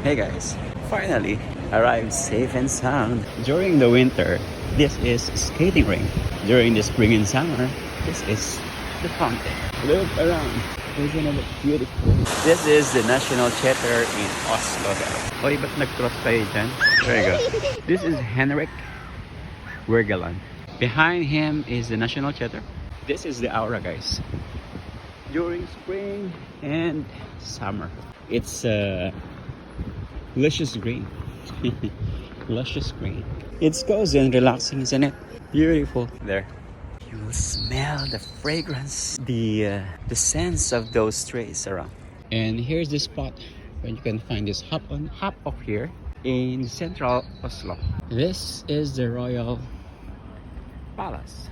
Hey guys, finally arrived safe and sound. During the winter, this is skating rink. During the spring and summer, this is the fountain. Look around. Isn't it beautiful? This is the National Theater in Oslo. Oy, ba't nag-cross kayo dyan? There you go. This is Henrik Wergeland. Behind him is the National Theater. This is the aura, guys. During spring and summer, it's luscious green. Luscious green. It's cozy and relaxing, isn't it? Beautiful. There. You will smell the fragrance, the sense of those trees around. And here's the spot where you can find this hop up here in central Oslo. This is the Royal Palace.